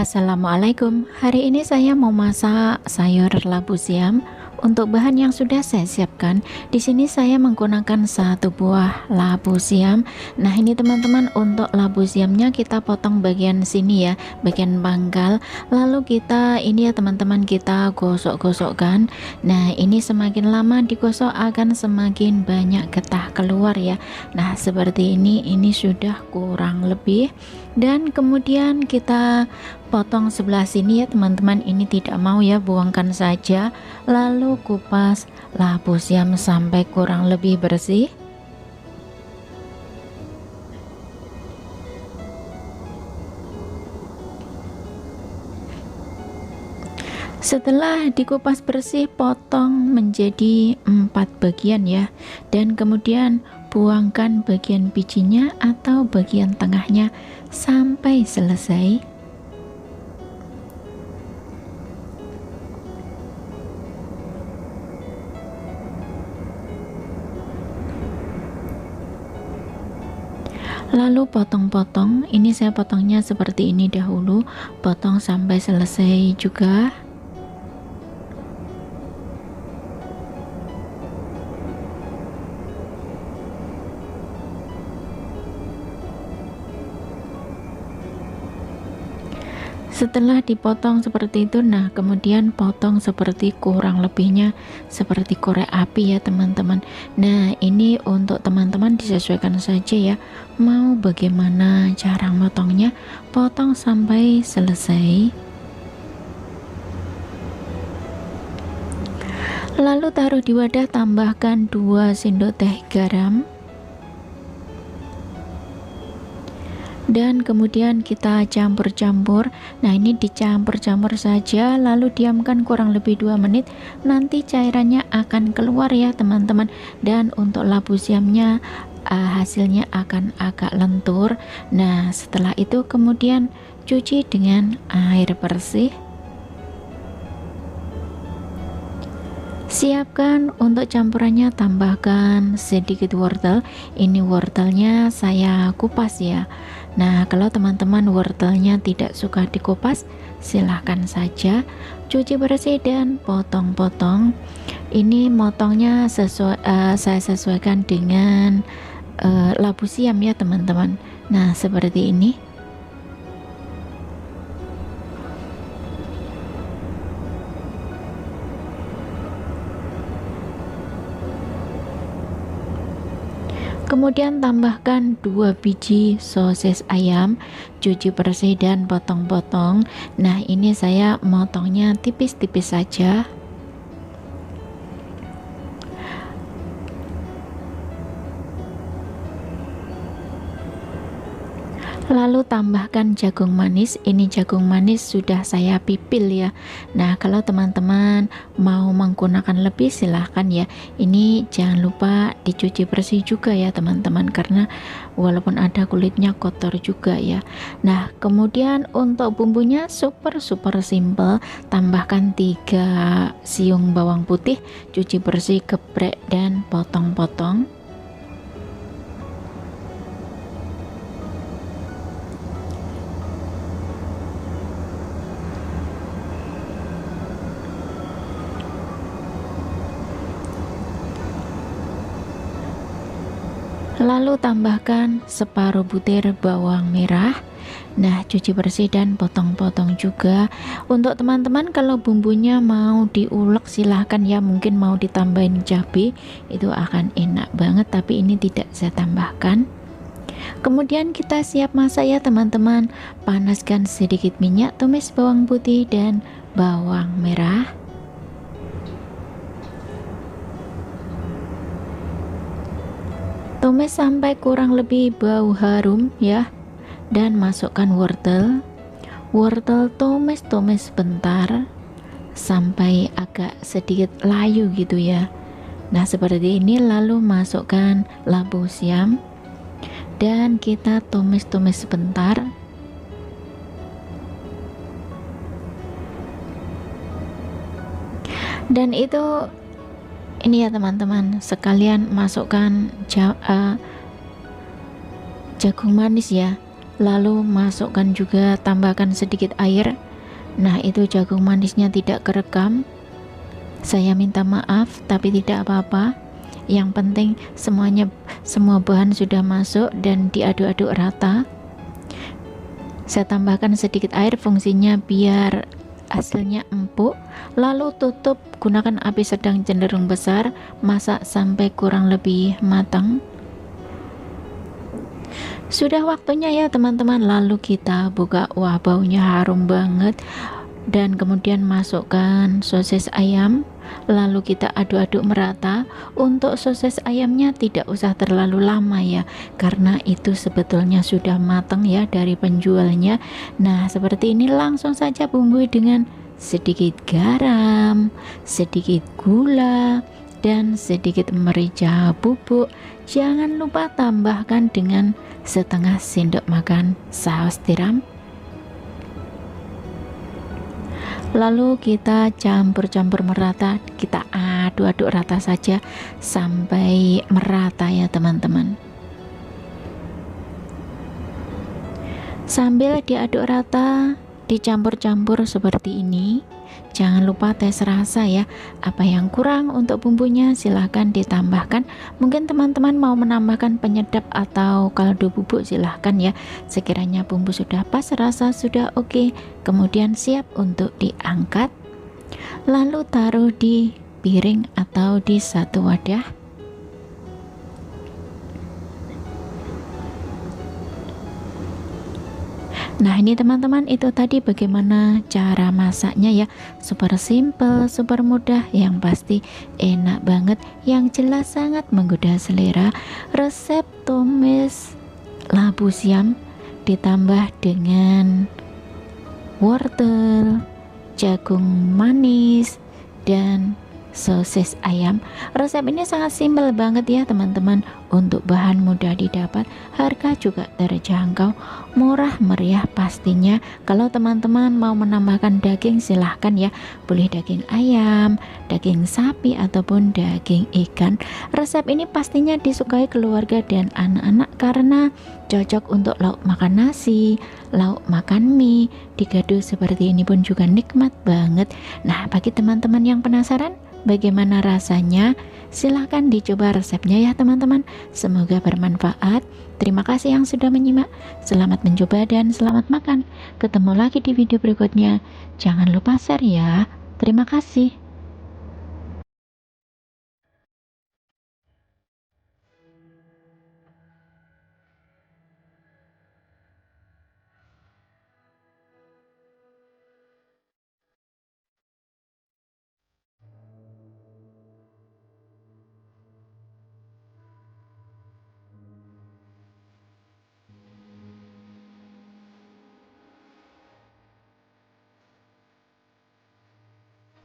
Assalamualaikum. Hari ini saya mau masak sayur labu siam. Untuk bahan yang sudah saya siapkan, di sini saya menggunakan satu buah labu siam. Nah, ini teman-teman, untuk labu siamnya kita potong bagian sini ya, bagian pangkal. Lalu kita ini ya teman-teman, kita gosok-gosokkan. Nah, ini semakin lama digosok akan semakin banyak getah keluar ya. Nah, seperti ini sudah kurang lebih. Dan kemudian kita potong sebelah sini ya teman-teman, ini tidak mau ya, buangkan saja. Lalu kupas labu siam sampai kurang lebih bersih. Setelah dikupas bersih, potong menjadi 4 bagian ya, dan kemudian buangkan bagian bijinya atau bagian tengahnya sampai selesai. Lalu potong-potong, ini saya potongnya seperti ini dahulu, potong sampai selesai juga. Setelah dipotong seperti itu, nah kemudian potong seperti kurang lebihnya seperti korek api ya teman-teman. Nah, ini untuk teman-teman disesuaikan saja ya, mau bagaimana cara motongnya, potong sampai selesai. Lalu taruh di wadah, tambahkan 2 sendok teh garam. Dan kemudian kita campur-campur. Nah, ini dicampur-campur saja, lalu diamkan kurang lebih 2 menit. Nanti cairannya akan keluar ya teman-teman. Dan untuk labu siamnya hasilnya akan agak lentur. Nah, setelah itu kemudian cuci dengan air bersih. Siapkan untuk campurannya, tambahkan sedikit wortel. Ini wortelnya saya kupas ya. Nah, kalau teman-teman wortelnya tidak suka dikupas, silahkan saja cuci bersih dan potong-potong. Ini motongnya saya sesuaikan dengan labu siam ya teman-teman. Nah, seperti ini. Kemudian tambahkan 2 biji sosis ayam, cuci bersih dan potong-potong. Nah, ini saya motongnya tipis-tipis saja. Lalu tambahkan jagung manis. Ini jagung manis sudah saya pipil ya. Nah, kalau teman-teman mau menggunakan lebih silahkan ya. Ini jangan lupa dicuci bersih juga ya teman-teman, karena walaupun ada kulitnya kotor juga ya. Nah, kemudian untuk bumbunya super simple. Tambahkan 3 siung bawang putih, cuci bersih, geprek dan potong-potong. Lalu tambahkan separuh butir bawang merah. Nah, cuci bersih dan potong-potong juga. Untuk teman-teman kalau bumbunya mau diulek silahkan ya, mungkin mau ditambahin cabai, itu akan enak banget, tapi ini tidak saya tambahkan. Kemudian kita siap masak ya teman-teman. Panaskan sedikit minyak, tumis bawang putih dan bawang merah. Tumis sampai kurang lebih bau harum ya, dan masukkan wortel. Wortel tumis bentar sampai agak sedikit layu gitu ya. Nah, seperti ini. Lalu masukkan labu siam dan kita tumis sebentar. Dan itu ini ya teman-teman, sekalian masukkan jagung manis ya. lalu masukkan juga, tambahkan sedikit air. Nah, itu jagung manisnya tidak kerekam, saya minta maaf, tapi tidak apa-apa. Yang penting semua bahan sudah masuk dan diaduk-aduk rata. Saya tambahkan sedikit air, fungsinya biar hasilnya empuk. Lalu tutup, gunakan api sedang cenderung besar, masak sampai kurang lebih matang. Sudah waktunya ya teman-teman, lalu kita buka. Wah, baunya harum banget. Dan kemudian masukkan sosis ayam, lalu kita aduk-aduk merata. Untuk sosis ayamnya tidak usah terlalu lama ya, karena itu sebetulnya sudah matang ya dari penjualnya. Nah, seperti ini langsung saja bumbui dengan sedikit garam, sedikit gula, dan sedikit merica bubuk. Jangan lupa tambahkan dengan setengah sendok makan saus tiram. Lalu kita campur-campur merata, kita aduk-aduk rata saja sampai merata ya teman-teman. Sambil diaduk rata, dicampur-campur seperti ini. Jangan lupa tes rasa ya, apa yang kurang untuk bumbunya silahkan ditambahkan. Mungkin teman-teman mau menambahkan penyedap atau kaldu bubuk, silahkan ya. Sekiranya bumbu sudah pas, rasa sudah oke, kemudian siap untuk diangkat. Lalu taruh di piring atau di satu wadah. Nah, ini teman-teman, itu tadi bagaimana cara masaknya ya. Super simple, super mudah, yang pasti enak banget, yang jelas sangat menggoda selera. Resep tumis labu siam ditambah dengan wortel, jagung manis, dan sosis ayam. Resep ini sangat simpel banget ya teman-teman. Untuk bahan mudah didapat, harga juga terjangkau, murah meriah pastinya. Kalau teman-teman mau menambahkan daging silahkan ya, boleh daging ayam, daging sapi, ataupun daging ikan. Resep ini pastinya disukai keluarga dan anak-anak karena cocok untuk lauk makan nasi, lauk makan mie. Digado seperti ini pun juga nikmat banget. Nah, bagi teman-teman yang penasaran bagaimana rasanya, silahkan dicoba resepnya ya teman-teman. Semoga bermanfaat. Terima kasih yang sudah menyimak. Selamat mencoba dan selamat makan. Ketemu lagi di video berikutnya. Jangan lupa share ya. Terima kasih.